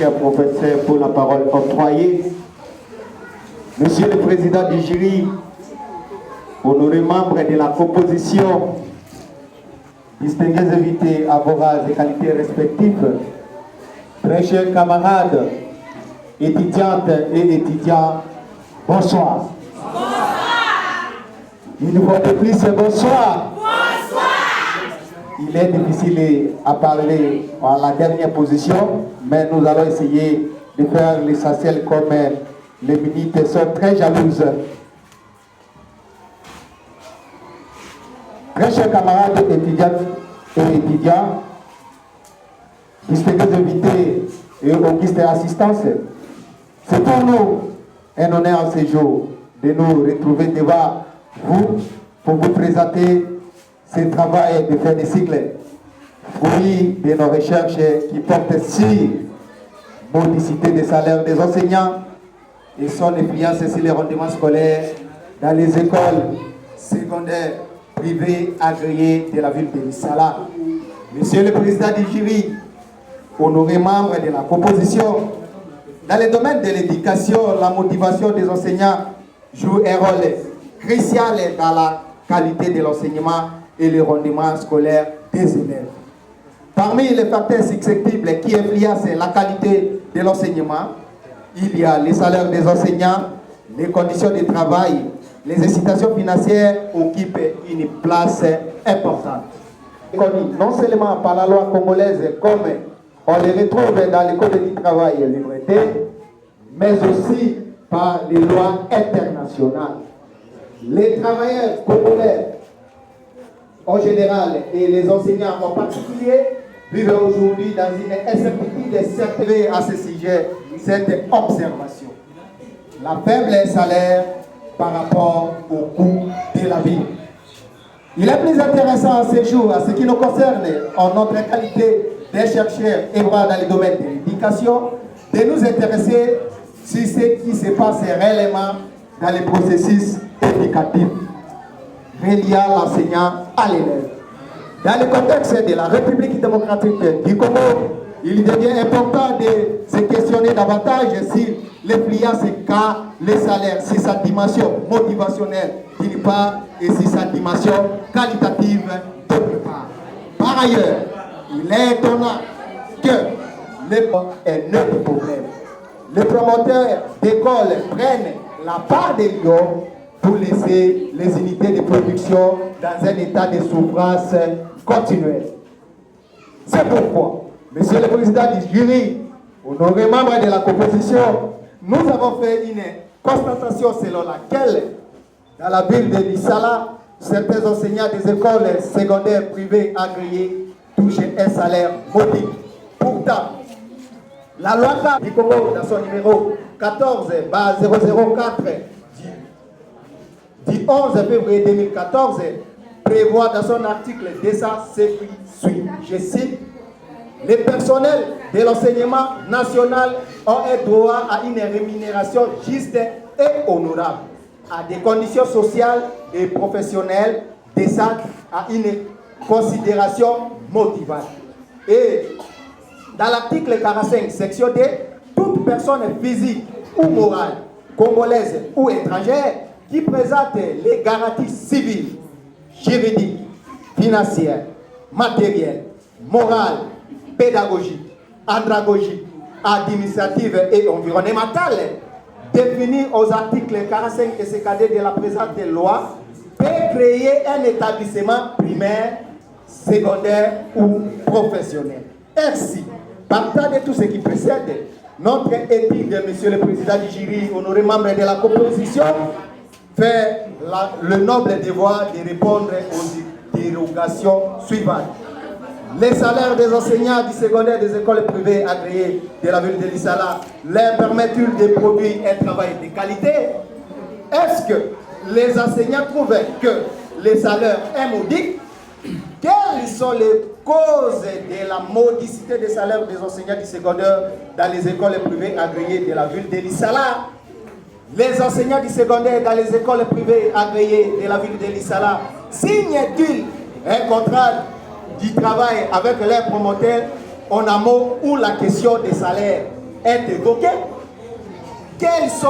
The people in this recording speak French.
Cher professeur, pour la parole octroyée. Monsieur le Président du jury, honorés membres de la composition, distingués invités à vos races et qualités respectives, très chers camarades, étudiantes et étudiants, bonsoir. Bonsoir. Une fois de plus, bonsoir. Il est difficile à parler à la dernière position, mais nous allons essayer de faire l'essentiel comme les minutes sont très jalouses. Très chers camarades étudiantes et étudiants, distingués invités et augustes assistants, c'est pour nous un honneur en ce jour de nous retrouver devant vous pour vous présenter ce travail de fin de cycle, fruit de nos recherches qui portent sur modicité des salaires des enseignants et son influence sur les rendements scolaires dans les écoles secondaires privées agréées de la ville de Lissala. Monsieur le Président du jury, honorés membres de la composition, dans le domaine de l'éducation, la motivation des enseignants joue un rôle crucial dans la qualité de l'enseignement et le rendement scolaire des élèves. Parmi les facteurs susceptibles qui influencent la qualité de l'enseignement, il y a les salaires des enseignants, les conditions de travail, les incitations financières occupent une place importante. Non seulement par la loi congolaise, comme on les retrouve dans le Code du travail et libreté, mais aussi par les lois internationales. Les travailleurs congolais en général et les enseignants en particulier vivent aujourd'hui dans une incertitude certaine à ce sujet, cette observation. La faible salaire par rapport au coût de la vie. Il est plus intéressant à ce jour, à ce qui nous concerne, en notre qualité de chercheurs et voir dans le domaine de l'éducation, de nous intéresser sur ce qui se passe réellement dans les processus éducatifs reliant l'enseignant à l'élève. Dans le contexte de la République démocratique du Congo, il devient important de se questionner davantage sur l'influence qu'a le salaire, sur sa dimension motivationnelle d'une part et sur sa dimension qualitative d'autre part. Par ailleurs, il est étonnant que est notre problème. Les promoteurs d'écoles prennent la part des lions pour laisser les unités de production dans un état de souffrance continuelle. C'est pourquoi, Monsieur le Président du jury, honorés membres de la composition, nous avons fait une constatation selon laquelle, dans la ville de Lissala, certains enseignants des écoles secondaires privées agréées touchent un salaire modique. Pourtant, la loi du Congo, dans son numéro 14/004, du 11 février 2014, prévoit dans son article 200 ce qui suit. Je cite: les personnels de l'enseignement national ont un droit à une rémunération juste et honorable, à des conditions sociales et professionnelles décentes, à une considération motivante. Et dans l'article 45, section D, toute personne physique ou morale, congolaise ou étrangère, qui présente les garanties civiles, juridiques, financières, matérielles, morales, pédagogiques, andragogiques, administratives et environnementales, définies aux articles 45 et 54 de la présente loi, peut créer un établissement primaire, secondaire ou professionnel. Ainsi, partant de tout ce qui précède, notre éthique de Monsieur le Président du jury, honoré membre de la composition, fait le noble devoir de répondre aux dérogations suivantes. Les salaires des enseignants du secondaire des écoles privées agréées de la ville de Lissala leur permettent-ils de produire un travail de qualité? Est-ce que les enseignants trouvent que les salaires sont modiques? Quelles sont les causes de la modicité des salaires des enseignants du secondaire dans les écoles privées agréées de la ville de Lissala? Les enseignants du secondaire dans les écoles privées agréées de la ville de Lissala signent-ils un contrat du travail avec leurs promoteurs en amont ou la question des salaires est évoqué. Quels sont